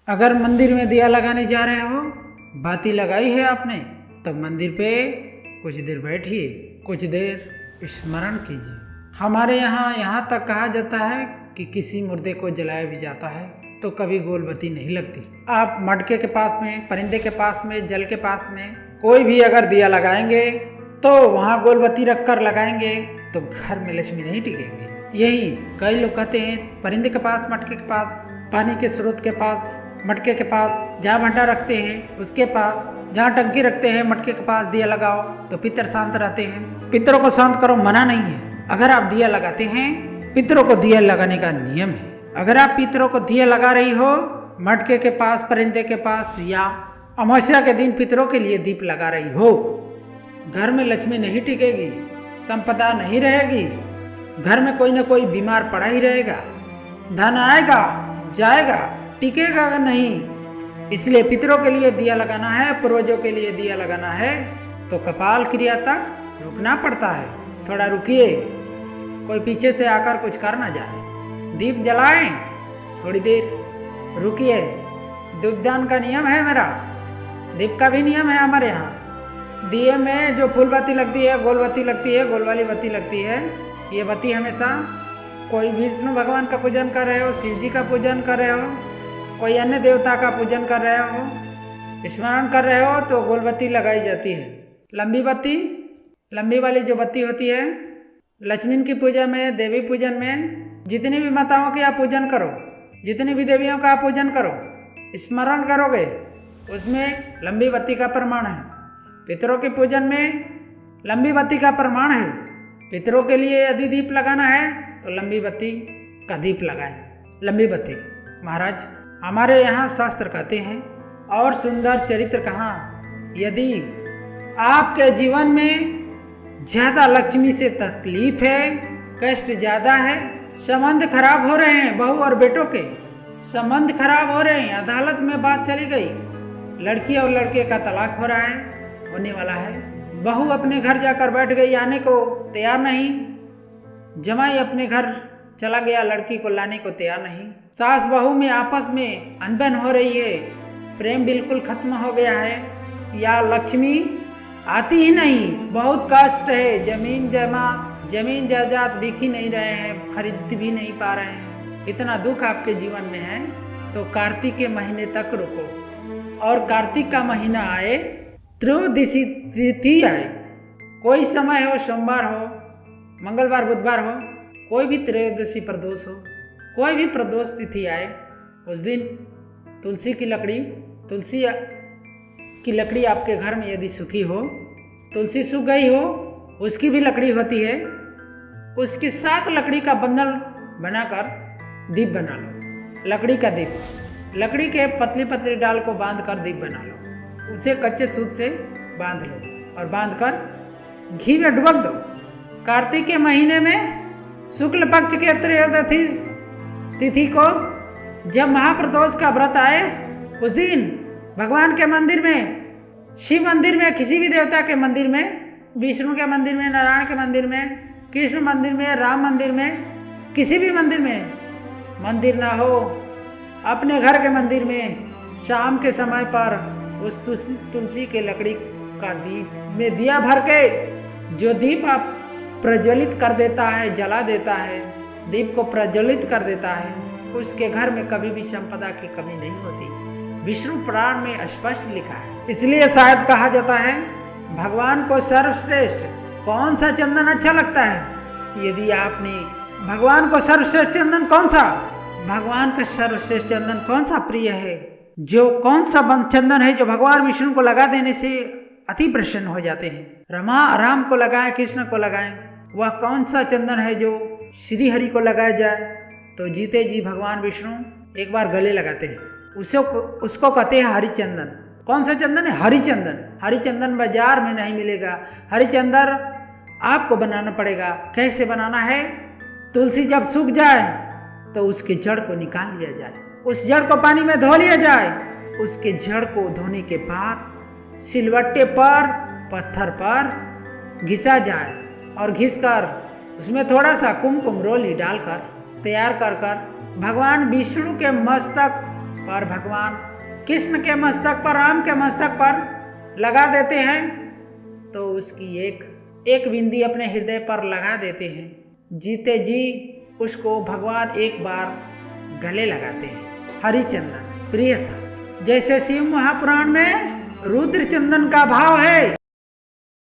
अगर मंदिर में दिया लगाने जा रहे हो, बाती लगाई है आपने, तो मंदिर पे कुछ देर बैठिए, कुछ देर स्मरण कीजिए। हमारे यहाँ तक कहा जाता है कि किसी मुर्दे को जलाया भी जाता है तो कभी गोल बत्ती नहीं लगती। आप मटके के पास में, परिंदे के पास में, जल के पास में कोई भी अगर दिया लगाएंगे तो वहाँ गोल बत्ती रख कर लगाएंगे तो घर में लक्ष्मी नहीं टिकेंगे। यही कई लोग कहते हैं परिंदे के पास, मटके के पास, पानी के स्रोत के पास, मटके के पास, जहाँ भंडा रखते हैं उसके पास, जहाँ टंकी रखते हैं मटके के पास दिया लगाओ तो पितर शांत रहते हैं। पितरों को शांत करो, मना नहीं है। अगर आप दिया लगाते हैं, पितरों को दिया लगाने का नियम है। अगर आप पितरों को दिया लगा रही हो मटके के पास, परिंदे के पास, या अमावस्या के दिन पितरों के लिए दीप लगा रही हो, घर में लक्ष्मी नहीं टिकेगी, संपदा नहीं रहेगी, घर में कोई ना कोई बीमार पड़ा ही रहेगा, धन आएगा जाएगा, टिकेगा नहीं। इसलिए पितरों के लिए दिया लगाना है, पूर्वजों के लिए दिया लगाना है तो कपाल क्रिया तक रुकना पड़ता है। थोड़ा रुकिए, कोई पीछे से आकर कुछ कर ना जाए। दीप जलाएं, थोड़ी देर रुकिए। दीपदान का नियम है मेरा, दीप का भी नियम है हमारे यहाँ। दिए में जो फूल बत्ती लगती है, गोल बत्ती लगती है, गोल वाली बत्ती लगती है, ये बत्ती हमेशा कोई विष्णु भगवान का पूजन कर रहे हो, शिव जी का पूजन कर रहे हो, कोई अन्य देवता का पूजन कर रहे हो, स्मरण कर रहे हो तो गोल बत्ती लगाई जाती है। लंबी बत्ती, लंबी वाली जो बत्ती होती है, लक्ष्मी की पूजा में, देवी पूजन में, जितनी भी माताओं की आप पूजन करो, जितनी भी देवियों का आप पूजन करो, स्मरण करोगे, उसमें लंबी बत्ती का प्रमाण है। पितरों के पूजन में लंबी बत्ती का प्रमाण है। पितरों के लिए यदि दीप लगाना है तो लंबी बत्ती का दीप लगाएं। लंबी बत्ती महाराज हमारे यहाँ शास्त्र कहते हैं, और सुंदर चरित्र कहाँ, यदि आपके जीवन में ज़्यादा लक्ष्मी से तकलीफ है, कष्ट ज़्यादा है, संबंध खराब हो रहे हैं, बहू और बेटों के संबंध खराब हो रहे हैं, अदालत में बात चली गई, लड़की और लड़के का तलाक हो रहा है, होने वाला है, बहू अपने घर जाकर बैठ गई, आने को तैयार नहीं, जमाई अपने घर चला गया, लड़की को लाने को तैयार नहीं, सास बहू में आपस में अनबन हो रही है, प्रेम बिल्कुल खत्म हो गया है, या लक्ष्मी आती ही नहीं, बहुत कष्ट है, जमीन जायदाद बिक ही नहीं रहे हैं, खरीद भी नहीं पा रहे हैं, इतना दुख आपके जीवन में है, तो कार्तिक के महीने तक रुको। और कार्तिक का महीना आए, त्रयोदशी तिथि आए, कोई समय हो, सोमवार हो, मंगलवार, बुधवार हो, कोई भी त्रयोदशी प्रदोष हो, कोई भी प्रदोष तिथि आए, उस दिन तुलसी की लकड़ी आपके घर में यदि सूखी हो, तुलसी सूख गई हो, उसकी भी लकड़ी होती है, उसके साथ लकड़ी का बंडल बनाकर दीप बना लो। लकड़ी का दीप, लकड़ी के पतली पतली डाल को बांध कर दीप बना लो, उसे कच्चे सूत से बांध लो और बांधकर घी में डुबक दो। कार्तिक के महीने में शुक्ल पक्ष के त्रयोदशी तिथि को जब महाप्रदोष का व्रत आए, उस दिन भगवान के मंदिर में, शिव मंदिर में, किसी भी देवता के मंदिर में, विष्णु के मंदिर में, नारायण के मंदिर में, कृष्ण मंदिर में, राम मंदिर में, किसी भी मंदिर में, मंदिर ना हो, अपने घर के मंदिर में शाम के समय पर उस तुलसी के लकड़ी का दीप में दिया भर के, जो दीप आप प्रज्वलित कर देता है, जला देता है, दीप को प्रज्वलित कर देता है, उसके घर में कभी भी संपदा की कमी नहीं होती। विष्णु पुराण में स्पष्ट लिखा है। इसलिए शायद कहा जाता है भगवान को सर्वश्रेष्ठ कौन सा चंदन अच्छा लगता है। यदि आपने भगवान को सर्वश्रेष्ठ चंदन कौन सा, भगवान का सर्वश्रेष्ठ चंदन कौन सा प्रिय है, जो कौन सा चंदन है जो भगवान विष्णु को लगा देने से अति प्रसन्न हो जाते हैं, राम को लगाएं, कृष्ण को लगाएं, वह कौन सा चंदन है जो श्री हरि को लगाया जाए तो जीते जी भगवान विष्णु एक बार गले लगाते हैं, उसको कहते हैं हरिचंदन। कौन सा चंदन है? हरिचंदन। हरिचंदन बाजार में नहीं मिलेगा, हरिचंदन आपको बनाना पड़ेगा। कैसे बनाना है? तुलसी जब सूख जाए तो उसके जड़ को निकाल लिया जाए, उस जड़ को पानी में धो लिया जाए, उसके जड़ को धोने के बाद सिलवट्टे पर, पत्थर पर घिसा जाए और घिसकर उसमें थोड़ा सा कुमकुम रोली डालकर तैयार कर भगवान विष्णु के मस्तक पर भगवान कृष्ण के मस्तक पर, राम के मस्तक पर लगा देते हैं तो उसकी एक बिंदी अपने हृदय पर लगा देते हैं। जीते जी उसको भगवान एक बार गले लगाते हैं। हरिचंदन प्रिय था, जैसे शिव महापुराण में रुद्र चंदन का भाव है।